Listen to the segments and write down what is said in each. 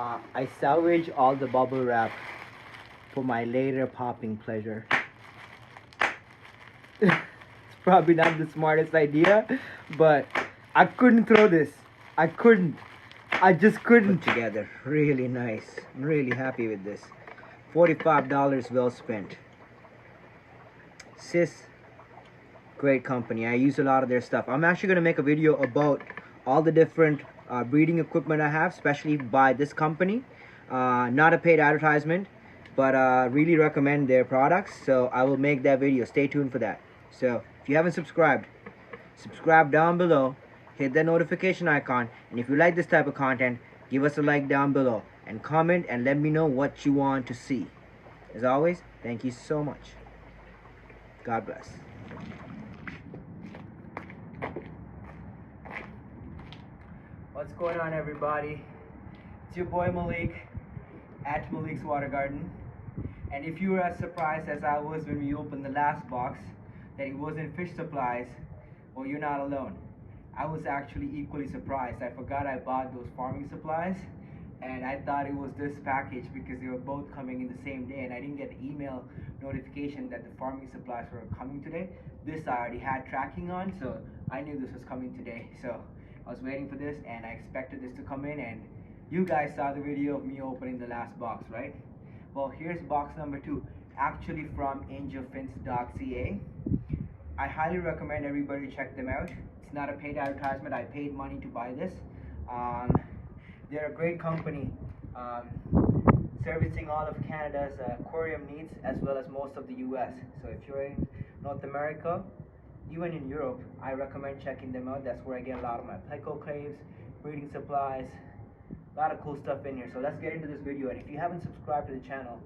I salvage all the bubble wrap for my later popping pleasure. It's probably not the smartest idea, but I couldn't throw this. I couldn't. I just couldn't. Put together. Really nice. I'm really happy with this. $45 well spent. Sis, great company. I use a lot of their stuff. I'm actually going to make a video about all the different breeding equipment I have, especially by this company. Not a paid advertisement, but really recommend their products. So I will make that video. Stay tuned for that. So if you haven't subscribed, subscribe down below. Hit that notification icon. And if you like this type of content, give us a like down below. And comment and let me know what you want to see. As always, thank you so much. God bless. What's going on, everybody? It's your boy Malik at Malik's Water Garden. And if you were as surprised as I was when we opened the last box that it wasn't fish supplies, well, you're not alone. I was actually equally surprised. I forgot I bought those farming supplies, and I thought it was this package because they were both coming in the same day, and I didn't get the email notification that the farming supplies were coming today. This I already had tracking on, so I knew this was coming today. So I was waiting for this, and I expected this to come in, and you guys saw the video of me opening the last box, right? Well, here's box number 2, actually from angelfins.ca. I highly recommend everybody check them out. It's not a paid advertisement. I paid money to buy this. They're a great company, servicing all of Canada's aquarium needs as well as most of the US. So if you're in North America, even in Europe, I recommend checking them out. That's where I get a lot of my pleco caves, breeding supplies, a lot of cool stuff in here. So let's get into this video. And if you haven't subscribed to the channel,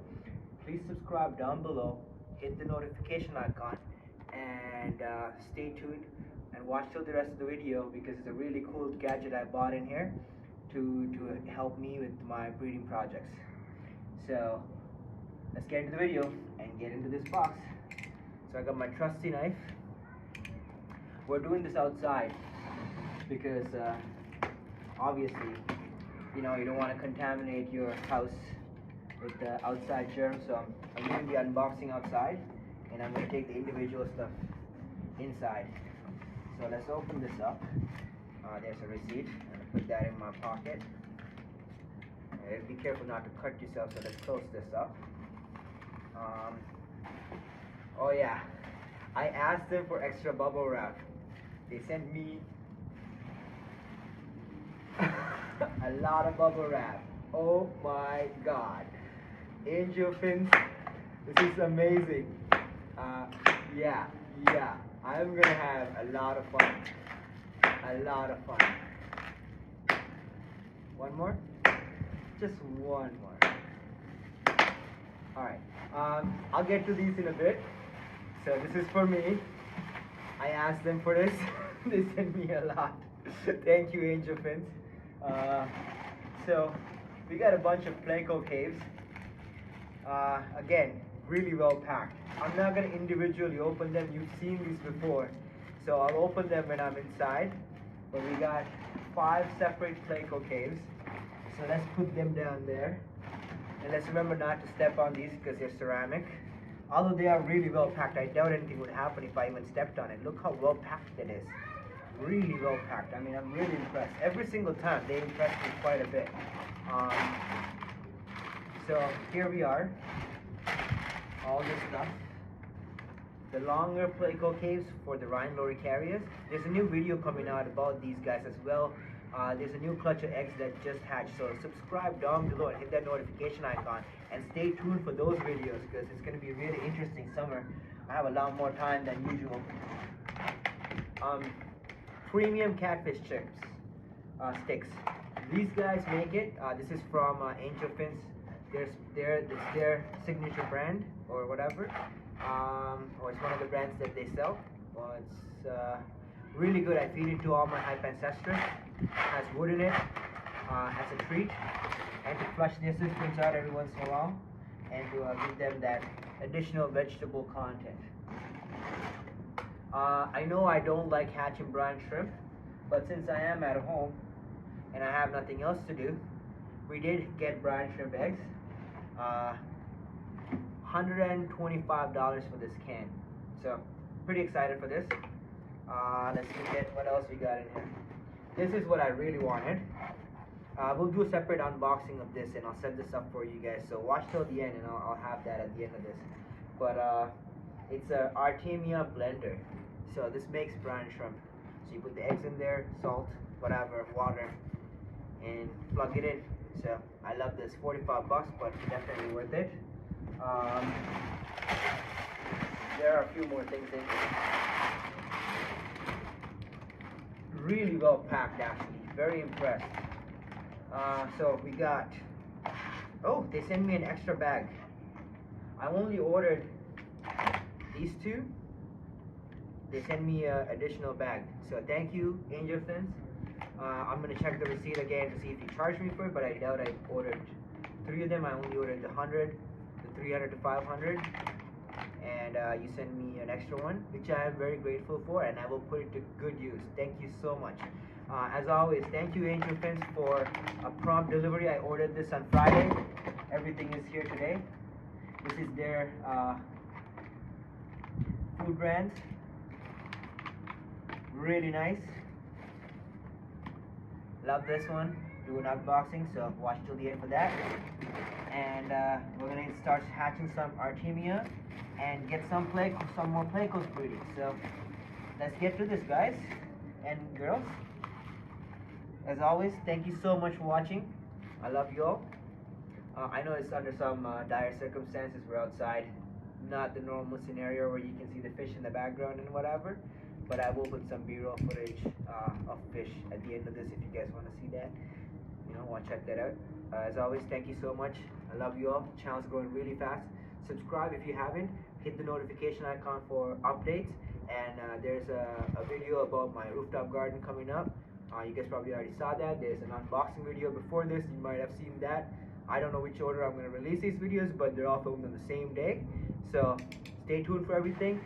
please subscribe down below, hit the notification icon, and stay tuned and watch till the rest of the video because it's a really cool gadget I bought in here to help me with my breeding projects. So let's get into the video and get into this box. So I got my trusty knife. We're doing this outside because obviously, you know, you don't want to contaminate your house with the outside germs. So I'm doing the unboxing outside, and I'm going to take the individual stuff inside. So let's open this up. There's a receipt. I'm going to put that in my pocket. Be careful not to cut yourself, so let's close this up. Oh yeah, I asked them for extra bubble wrap. They sent me a lot of bubble wrap. Oh my god. Angel fins, this is amazing. Yeah, I'm gonna have a lot of fun. A lot of fun. One more? Just one more. Alright, I'll get to these in a bit. So this is for me. I asked them for this. They sent me a lot. Thank you, Angel Fins. So we got a bunch of pleco caves. Again, really well packed. I'm not going to individually open them. You've seen these before. So I'll open them when I'm inside. But we got 5 separate pleco caves. So let's put them down there. And let's remember not to step on these because they're ceramic. Although they are really well packed, I doubt anything would happen if I even stepped on it. Look how well packed it is. Really well packed. I mean, I'm really impressed. Every single time they impress me quite a bit. So here we are. All this stuff. The longer pleco caves for the Rhine loricarias. There's a new video coming out about these guys as well. There's a new clutch of eggs that just hatched, so subscribe down below and hit that notification icon and stay tuned for those videos because it's going to be a really interesting summer. I have a lot more time than usual. Premium catfish chips, sticks. These guys make it. This is from Angel Fins. It's their signature brand or whatever, or it's one of the brands that they sell. Well, it's really good. I feed it to all my hype ancestors. Has wood in it, has a treat, and to flush the assistants out every once in a while, and to give them that additional vegetable content. I know I don't like hatch and brine shrimp, but since I am at home and I have nothing else to do, we did get brine shrimp eggs. $125 for this can. So pretty excited for this. Let's look at what else we got in here. This is what I really wanted. We'll do a separate unboxing of this, and I'll set this up for you guys. So watch till the end, and I'll have that at the end of this. But it's a Artemia blender. So this makes brine shrimp. So you put the eggs in there, salt, whatever, water, and plug it in. So I love this. 45 bucks, but definitely worth it. There are a few more things in here. Really well packed, actually. Very impressed. So we got, oh, they sent me an extra bag. I only ordered these two. They sent me an additional bag. So thank you, Angel Fins. I'm gonna check the receipt again to see if he charged me for it, but I doubt I ordered 3 of them. I only ordered the 100, the 300 to 500, and you sent me an extra one, which I am very grateful for, and I will put it to good use. Thank you so much. As always, thank you, Angel Fins, for a prompt delivery. I ordered this on Friday. Everything is here today. This is their food brand. Really nice. Love this one. Do an unboxing, so watch till the end for that. And we're gonna start hatching some Artemia and get some more plecos breeding. So let's get to this, guys and girls. As always, thank you so much for watching. I love you all. I know it's under some dire circumstances. We're outside, not the normal scenario where you can see the fish in the background and whatever. But I will put some B-roll footage of fish at the end of this if you guys want to see that. You know, want to check that out. As always, thank you so much. I love you all. The channel's growing really fast. Subscribe if you haven't. Hit the notification icon for updates. And there's a video about my rooftop garden coming up. You guys probably already saw that. There's an unboxing video before this. You might have seen that. I don't know which order I'm going to release these videos, but they're all filmed on the same day. So stay tuned for everything.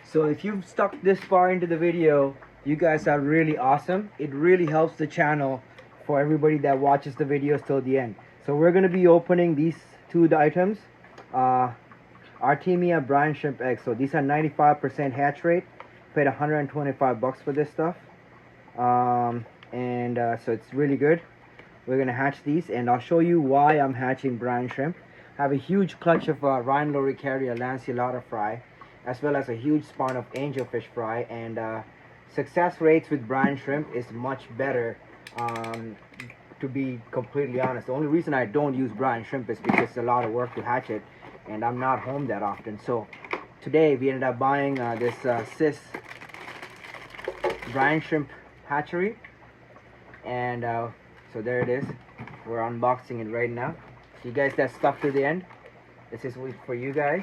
So if you've stuck this far into the video, you guys are really awesome. It really helps the channel for everybody that watches the videos till the end. So we're going to be opening these two items. Artemia brine shrimp eggs. So these are 95% hatch rate. Paid 125 bucks for this stuff. So it's really good. We're going to hatch these, and I'll show you why I'm hatching brine shrimp. I have a huge clutch of Rhine loricaria lanceolata fry, as well as a huge spawn of angelfish fry, and success rates with brine shrimp is much better, to be completely honest. The only reason I don't use brine shrimp is because it's a lot of work to hatch it, and I'm not home that often. So today we ended up buying this Sis brine shrimp hatchery, and so there it is. We're unboxing it right now. So you guys that stuck to the end, this is for you guys.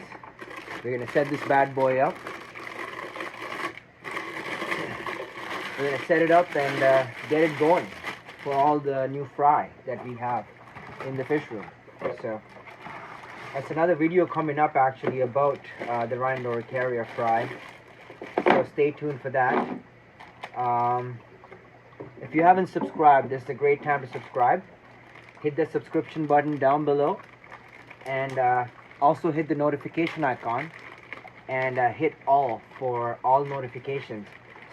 We're gonna set this bad boy up. We're gonna set it up and get it going for all the new fry that we have in the fish room. So that's another video coming up actually about the Rhine loricaria fry. So stay tuned for that. If you haven't subscribed, this is a great time to subscribe. Hit the subscription button down below, and also hit the notification icon, and hit all for all notifications,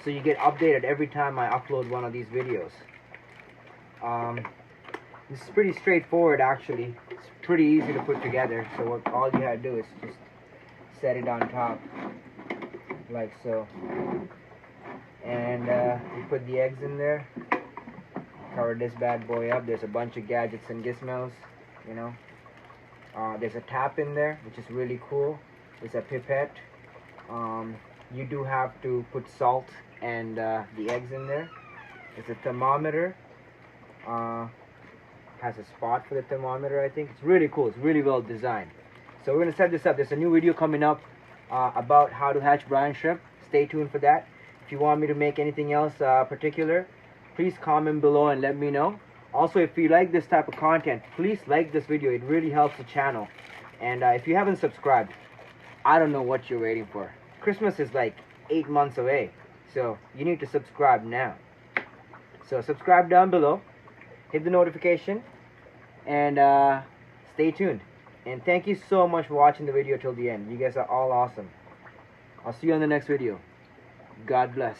so you get updated every time I upload one of these videos. This is pretty straightforward actually. It's pretty easy to put together. So all you have to do is just set it on top like so, and you put the eggs in there. Cover this bad boy up. There's a bunch of gadgets and gizmos, you know. There's a tap in there, which is really cool. There's a pipette. You do have to put salt and the eggs in there. There's a thermometer. Has a spot for the thermometer, I think. It's really cool. It's really well designed. So we're going to set this up. There's a new video coming up about how to hatch brine shrimp. Stay tuned for that. If you want me to make anything else particular, please comment below and let me know. Also, if you like this type of content, please like this video. It really helps the channel. And if you haven't subscribed, I don't know what you're waiting for. Christmas is like 8 months away. So you need to subscribe now. So subscribe down below, hit the notification, and stay tuned. And thank you so much for watching the video till the end. You guys are all awesome. I'll see you on the next video. God bless.